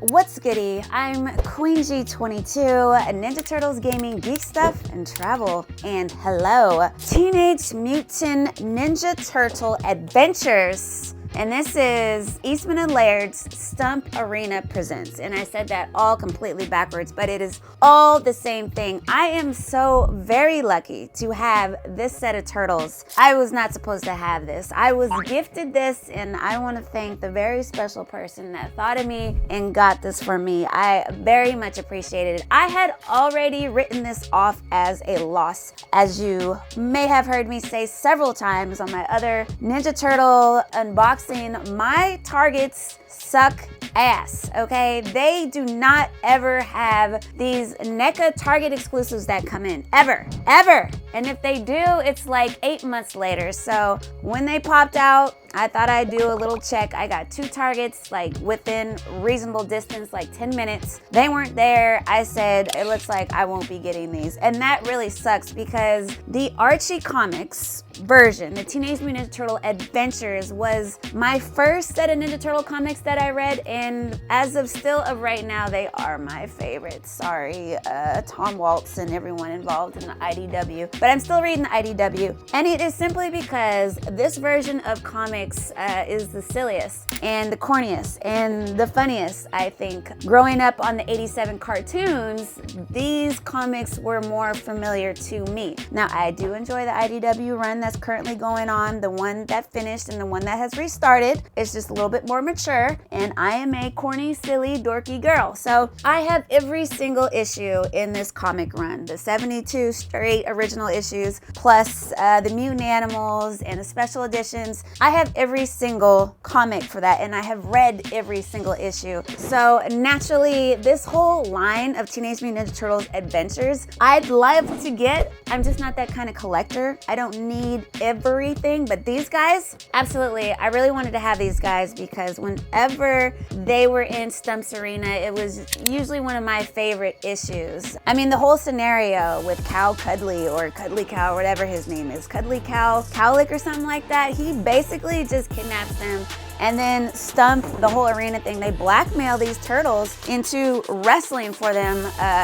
What's goody? I'm Queen G22, Ninja Turtles gaming, geek stuff, and travel. And hello, Teenage Mutant Ninja Turtle Adventures. And this is Eastman and Laird's Stump Arena Presents. And I said that all completely backwards, but it is all the same thing. I am so very lucky to have this set of turtles. I was not supposed to have this. I was gifted this, and I want to thank the very special person that thought of me and got this for me. I very much appreciate it. I had already written this off as a loss, as you may have heard me say several times on my other Ninja Turtle unboxing. My targets suck ass, okay? They do not ever have these NECA Target exclusives that come in, ever. And if they do, it's like 8 months later. So when they popped out, I thought I'd do a little check. I got 2 targets like within reasonable distance, like 10 minutes. They weren't there. I said, it looks like I won't be getting these. And that really sucks because the Archie comics version, the Teenage Mutant Ninja Turtle Adventures, was my first set of Ninja Turtle comics that I read, and as of right now, they are my favorite. Sorry, Tom Waltz and everyone involved in the IDW, but I'm still reading the IDW, and it is simply because this version of comics is the silliest and the corniest and the funniest, I think. Growing up on the 87 cartoons, these comics were more familiar to me. Now, I do enjoy the IDW run that's currently going on, the one that finished and the one that has restarted. It's just a little bit more mature, and I am a corny, silly, dorky girl. So I have every single issue in this comic run, the 72 straight original issues, plus the mutant animals and the special editions. I have every single comic for that, and I have read every single issue. So naturally, this whole line of Teenage Mutant Ninja Turtles Adventures, I'd love to get. I'm just not that kind of collector. I don't need everything, but these guys, absolutely. I really wanted to have these guys because whenever they were in Stump's Arena, it was usually one of my favorite issues. I mean, the whole scenario with Cow Cuddly, or Cuddly Cow, or whatever his name is, Cuddly Cow, Cowlick or something like that, he basically just kidnaps them. And then Stump, the whole arena thing, they blackmail these turtles into wrestling for them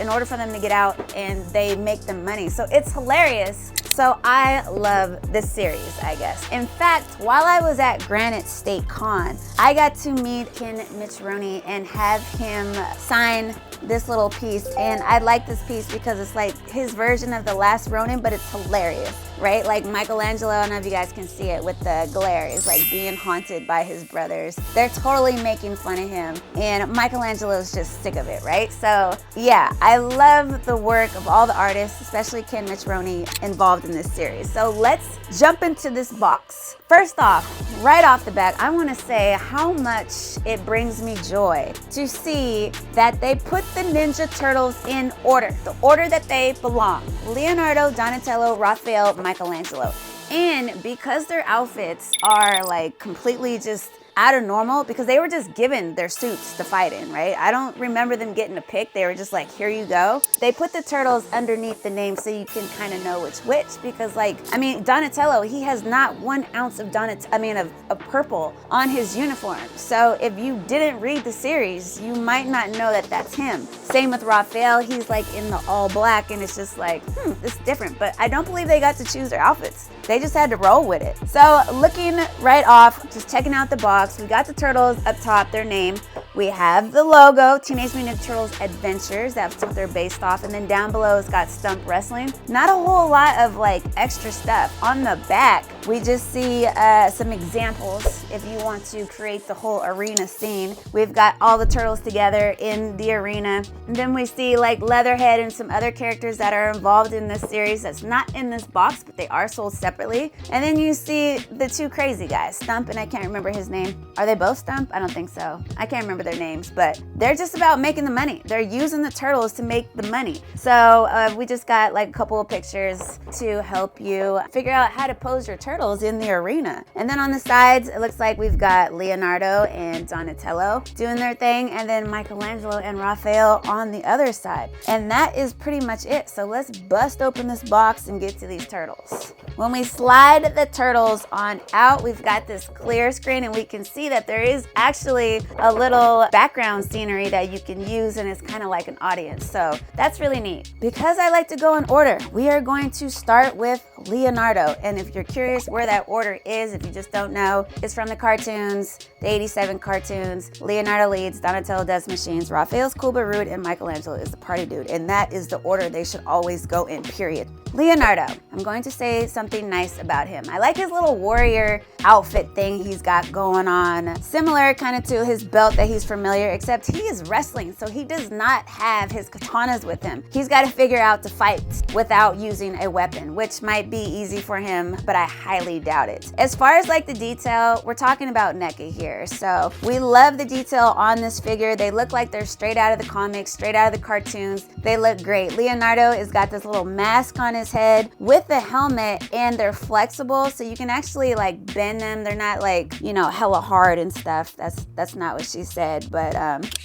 in order for them to get out, and they make them money. So it's hilarious. So I love this series, I guess. In fact, while I was at Granite State Con, I got to meet Ken Mitchell and have him sign this little piece. And I like this piece because it's like his version of The Last Ronin, but it's hilarious, right? Like Michelangelo, I don't know if you guys can see it with the glare, is like being haunted by his brothers. They're totally making fun of him, and Michelangelo's just sick of it, right? So yeah, I love the work of all the artists, especially Ken Mitchell involved in this series. So let's jump into this box. First off, right off the bat, I want to say how much it brings me joy to see that they put the Ninja Turtles in order, the order that they belong. Leonardo, Donatello, Raphael, Michelangelo. And because their outfits are like completely just out of normal, because they were just given their suits to fight in, right? I don't remember them getting a pick. They were just like, here you go. They put the turtles underneath the name so you can kind of know which, because like, I mean, Donatello, he has not 1 ounce of of purple on his uniform. So if you didn't read the series, you might not know that that's him. Same with Raphael, he's like in the all black, and it's just like, this is different. But I don't believe they got to choose their outfits. They just had to roll with it. So looking right off, just checking out the box, we got the turtles up top, their name. We have the logo, Teenage Mutant Ninja Turtles Adventures. That's what they're based off. And then down below, it's got Stump Wrestling. Not a whole lot of like extra stuff. On the back, we just see some examples if you want to create the whole arena scene. We've got all the turtles together in the arena. And then we see like Leatherhead and some other characters that are involved in this series that's not in this box, but they are sold separately. And then you see the 2 crazy guys, Stump, and I can't remember his name. Are they both Stump? I don't think so. I can't remember their names, but they're just about making the money. They're using the turtles to make the money. So we just got like a couple of pictures to help you figure out how to pose your turtles in the arena. And then on the sides, it looks like we've got Leonardo and Donatello doing their thing, and then Michelangelo and Raphael on the other side. And that is pretty much it. So let's bust open this box and get to these turtles. When we slide the turtles on out, we've got this clear screen, and we can see that there is actually a little little background scenery that you can use, and it's kind of like an audience. So that's really neat. Because I like to go in order, we are going to start with Leonardo. And if you're curious where that order is, if you just don't know, it's from the cartoons, the 87 cartoons. Leonardo leads, Donatello does machines, Raphael's cool but rude, and Michelangelo is the party dude. And that is the order they should always go in, period. Leonardo, I'm going to say something nice about him. I like his little warrior outfit thing he's got going on. Similar kind of to his belt that he's familiar, except he is wrestling, so he does not have his katanas with him. He's got to figure out to fight without using a weapon, which might be easy for him, but I highly doubt it. As far as like the detail, we're talking about NECA here. So we love the detail on this figure. They look like they're straight out of the comics, straight out of the cartoons. They look great. Leonardo has got this little mask on his head with the helmet, and they're flexible, so you can actually like bend them. They're not like, you know, hella hard and stuff. That's not what she said, but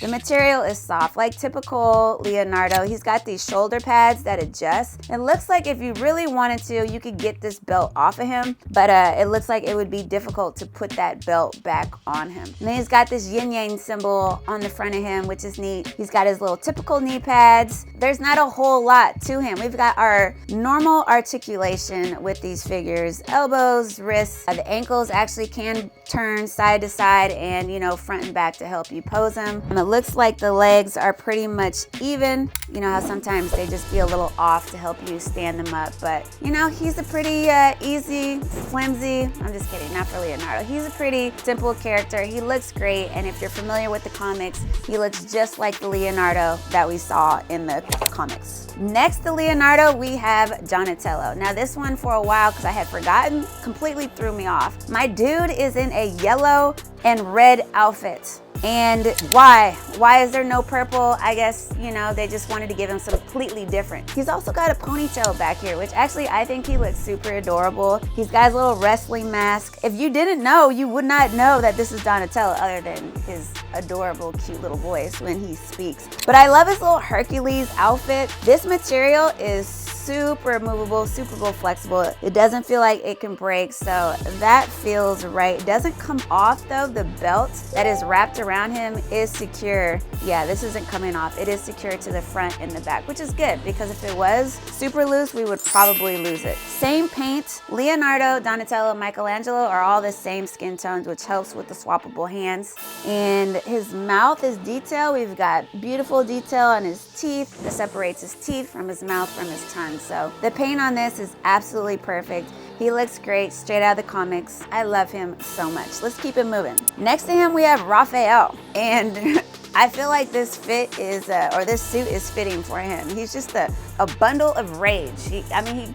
the material is soft, like typical Leonardo. He's got these shoulder pads that adjust. It looks like if you really wanted to, you could get this belt off of him, but it looks like it would be difficult to put that belt back on him. And then he's got this yin-yang symbol on the front of him, which is neat. He's got his little typical knee pads. There's not a whole lot to him. We've got our normal articulation with these figures, elbows, wrists. The ankles actually can turn side to side and, you know, front and back to help you pose them. And it looks like the legs are pretty much even. You know how sometimes they just be a little off to help you stand them up, but you know, he's a pretty easy, flimsy, I'm just kidding, not for Leonardo. He's a pretty simple character. He looks great, and if you're familiar with the comics, he looks just like the Leonardo that we saw in the comics. Next to Leonardo, we have Donatello. Now this one for a while, because I had forgotten, completely threw me off. My dude is in a yellow and red outfit. And why? Why is there no purple? I guess, you know, they just wanted to give him something completely different. He's also got a ponytail back here, which actually I think he looks super adorable. He's got his little wrestling mask. If you didn't know, you would not know that this is Donatello other than his adorable, cute little voice when he speaks. But I love his little Hercules outfit. This material is super movable, super flexible. It doesn't feel like it can break, so that feels right. It doesn't come off though. The belt that is wrapped around him is secure. Yeah, this isn't coming off. It is secure to the front and the back, which is good, because if it was super loose, we would probably lose it. Same paint. Leonardo, Donatello, Michelangelo are all the same skin tones, which helps with the swappable hands. And his mouth is detailed. We've got beautiful detail on his teeth that separates his teeth from his mouth from his tongue. So the paint on this is absolutely perfect. He looks great, straight out of the comics. I love him so much. Let's keep it moving. Next to him, we have Raphael. And I feel like this fit is, or this suit is fitting for him. He's just a bundle of rage. He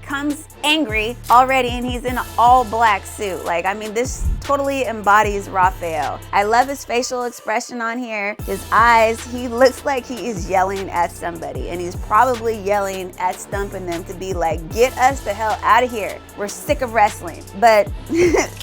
comes angry already, and he's in an all black suit. Like, I mean, this totally embodies Raphael. I love his facial expression on here. His eyes, he looks like he is yelling at somebody, and he's probably yelling at Stump and them to be like, get us the hell out of here. We're sick of wrestling. But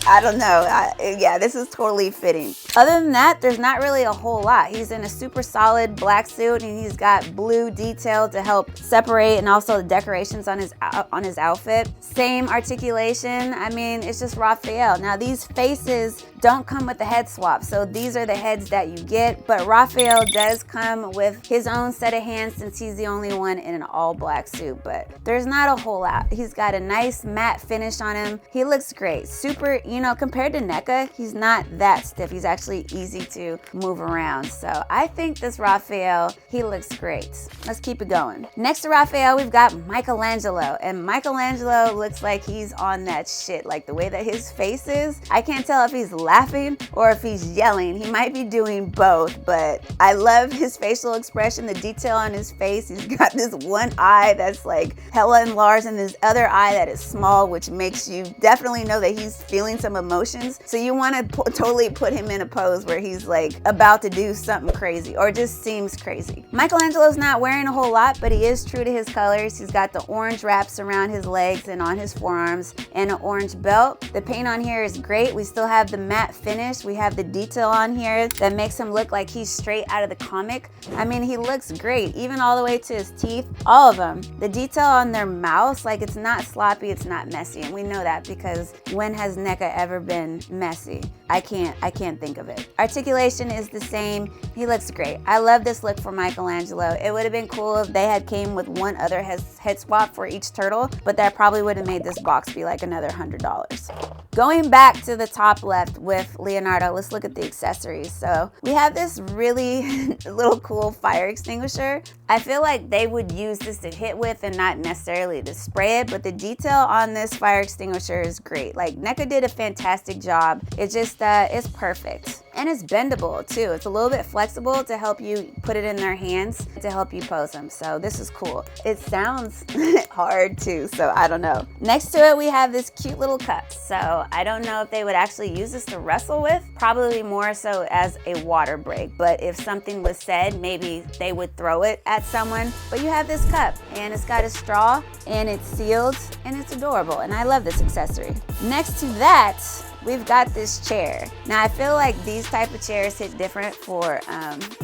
I don't know. Yeah, this is totally fitting. Other than that, there's not really a whole lot. He's in a super solid black suit, and he's got blue detail to help separate, and also the decorations on his outfit. Same articulation. I mean, it's just Raphael. Now these faces don't come with the head swap, so these are the heads that you get, but Raphael does come with his own set of hands since he's the only one in an all black suit, but there's not a whole lot. He's got a nice matte finish on him. He looks great. Super, you know, compared to NECA, he's not that stiff. He's actually easy to move around. So I think this Raphael, he looks great. Let's keep it going. Next to Raphael, we've got Michelangelo, and Michelangelo looks like he's on that shit. Like the way that his face is, I can't tell if he's laughing or if he's yelling. He might be doing both, but I love his facial expression, the detail on his face. He's got this one eye that's like hella enlarged and this other eye that is small, which makes you definitely know that he's feeling some emotions. So you want to totally put him in a pose where he's like about to do something crazy crazy, or just seems crazy. Michelangelo's not wearing a whole lot, but he is true to his colors. He's got the orange wraps around his legs and on his forearms and an orange belt. The paint on here is great. We still have the matte finish. We have the detail on here that makes him look like he's straight out of the comic. I mean, he looks great, even all the way to his teeth, all of them. The detail on their mouths, like, it's not sloppy, it's not messy, and we know that because when has NECA ever been messy? I can't think of it. Articulation is the same. He looks great. I love this look for Michelangelo. It would have been cool if they had came with one other head swap for each turtle, but that probably would have made this box be like another $100. Going back to the top left with Leonardo, let's look at the accessories. So we have this really little cool fire extinguisher. I feel like they would use this to hit with and not necessarily to spray it, but the detail on this fire extinguisher is great. Like, NECA did a fantastic job. It's just, it's perfect. And it's bendable too. It's a little bit flexible to help you put it in their hands to help you pose them. So this is cool. It sounds hard too, so I don't know. Next to it, we have this cute little cup. So I don't know if they would actually use this to wrestle with, probably more so as a water break. But if something was said, maybe they would throw it at someone. But you have this cup and it's got a straw and it's sealed and it's adorable. And I love this accessory. Next to that, we've got this chair. Now, I feel like these type of chairs hit different for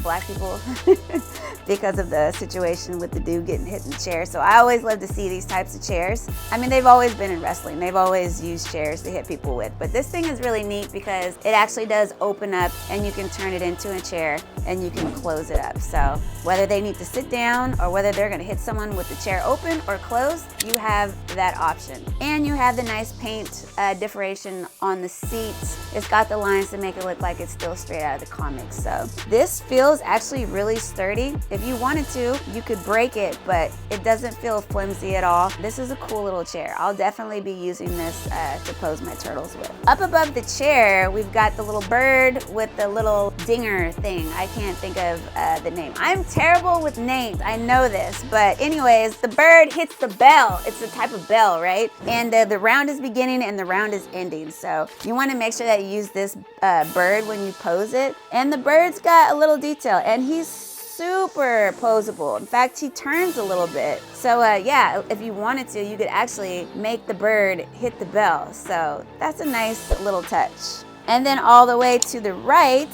Black people because of the situation with the dude getting hit in the chair. So I always love to see these types of chairs. I mean, they've always been in wrestling. They've always used chairs to hit people with. But this thing is really neat because it actually does open up and you can turn it into a chair and you can close it up. So whether they need to sit down or whether they're gonna hit someone with the chair open or closed, you have that option. And you have the nice paint decoration on the seats. It's got the lines to make it look like it's still straight out of the comics. So this feels actually really sturdy. If you wanted to, you could break it, but it doesn't feel flimsy at all. This is a cool little chair. I'll definitely be using this to pose my turtles with. Up above the chair, we've got the little bird with the little dinger thing. I can't think of the name. I'm terrible with names, I know this, but anyways, the bird hits the bell. It's a type of bell, right? And the round is beginning and the round is ending. So you want to make sure that you use this bird when you pose it. And the bird's got a little detail and he's super poseable. In fact, he turns a little bit. So yeah, if you wanted to, you could actually make the bird hit the bell. So that's a nice little touch. And then all the way to the right,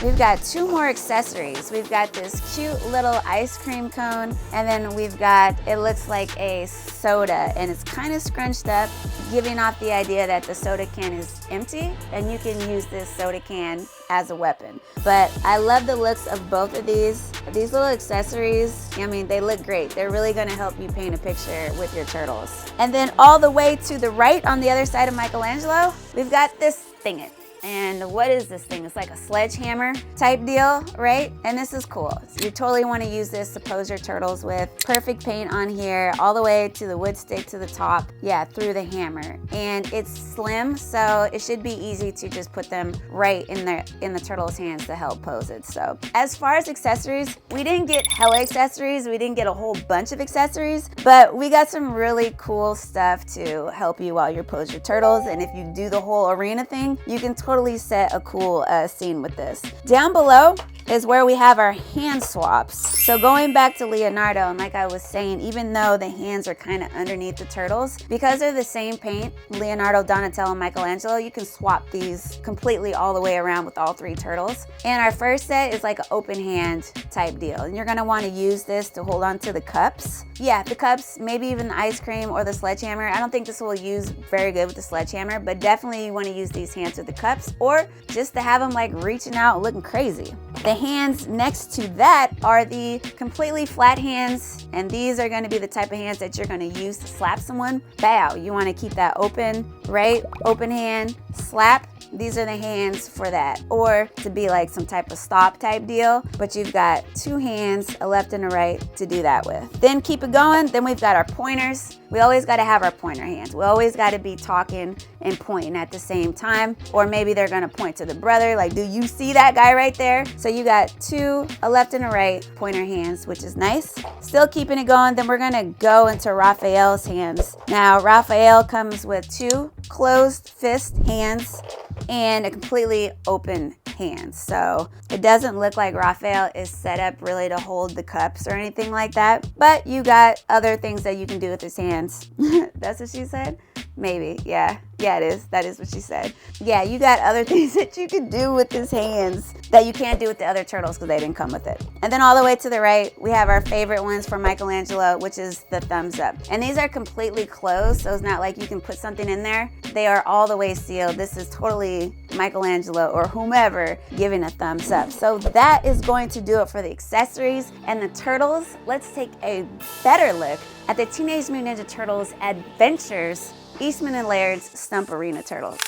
we've got two more accessories. We've got this cute little ice cream cone, and then we've got, it looks like a soda, and it's kind of scrunched up, giving off the idea that the soda can is empty, and you can use this soda can as a weapon. But I love the looks of both of these. These little accessories, I mean, they look great. They're really gonna help you paint a picture with your turtles. And then all the way to the right on the other side of Michelangelo, we've got this thinget. And what is this thing? It's like a sledgehammer type deal, right? And this is cool. So you totally want to use this to pose your turtles with. Perfect paint on here, all the way to the wood stick to the top. Yeah, through the hammer. And it's slim, so it should be easy to just put them right in the turtle's hands to help pose it. So as far as accessories, we didn't get hella accessories. We didn't get a whole bunch of accessories, but we got some really cool stuff to help you while you pose your turtles. And if you do the whole arena thing, you can totally set a cool scene with this. Down below is where we have our hand swaps. So going back to Leonardo, and like I was saying, even though the hands are kind of underneath the turtles, because they're the same paint, Leonardo, Donatello, and Michelangelo, you can swap these completely all the way around with all three turtles. And our first set is like an open hand type deal. And you're gonna wanna use this to hold on to the cups. Yeah, the cups, maybe even the ice cream or the sledgehammer. I don't think this will use very good with the sledgehammer, but definitely you wanna use these hands with the cups, or just to have them like reaching out looking crazy. The hands next to that are the completely flat hands, and these are gonna be the type of hands that you're gonna use to slap someone. Bow, you wanna keep that open, right? Open hand, slap. These are the hands for that. Or to be like some type of stop type deal, but you've got two hands, a left and a right, to do that with. Then keep it going, then we've got our pointers. We always gotta have our pointer hands. We always gotta be talking and pointing at the same time, or maybe maybe they're gonna point to the brother, like, do you see that guy right there? So you got two, a left and a right pointer hands, which is nice. Still keeping it going, then we're gonna go into Raphael's hands. Now, Raphael comes with two closed fist hands and a completely open hand. So it doesn't look like Raphael is set up really to hold the cups or anything like that, but you got other things that you can do with his hands. That's what she said? Maybe, yeah. Yeah, it is. That is what she said. Yeah, you got other things that you can do with his hands that you can't do with the other turtles because they didn't come with it. And then all the way to the right, we have our favorite ones from Michelangelo, which is the thumbs up. And these are completely closed, so it's not like you can put something in there. They are all the way sealed. This is totally Michelangelo or whomever giving a thumbs up. So that is going to do it for the accessories and the turtles. Let's take a better look at the Teenage Mutant Ninja Turtles Adventures Eastman and Laird's Stump Arena Turtles.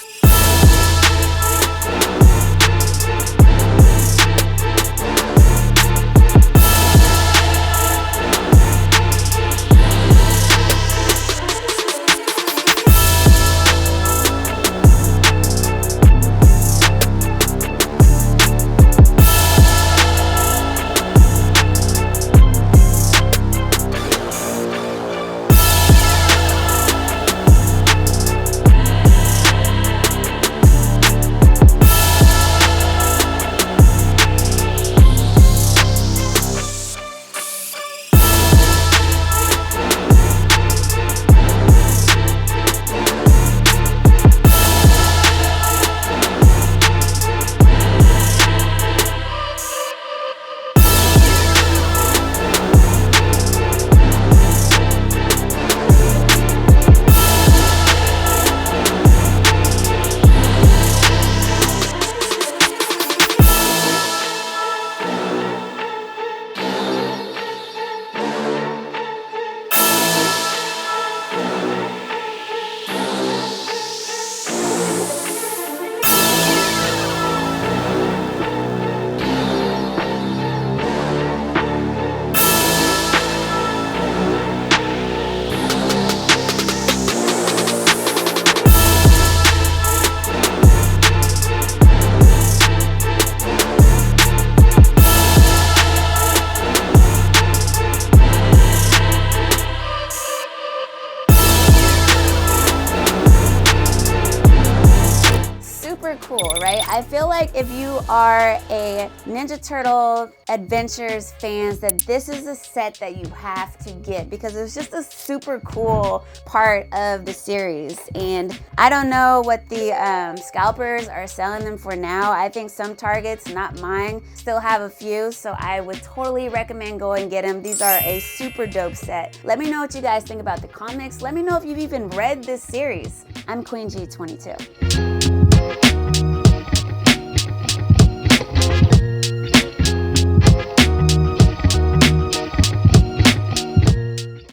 Cool, right? I feel like if you are a Ninja Turtle Adventures fans, that this is a set that you have to get because it's just a super cool part of the series. And I don't know what the scalpers are selling them for now. I think some Targets, not mine, still have a few, so I would totally recommend go and get them. These are a super dope set. Let me know what you guys think about the comics. Let me know if you've even read this series. I'm Queen G22.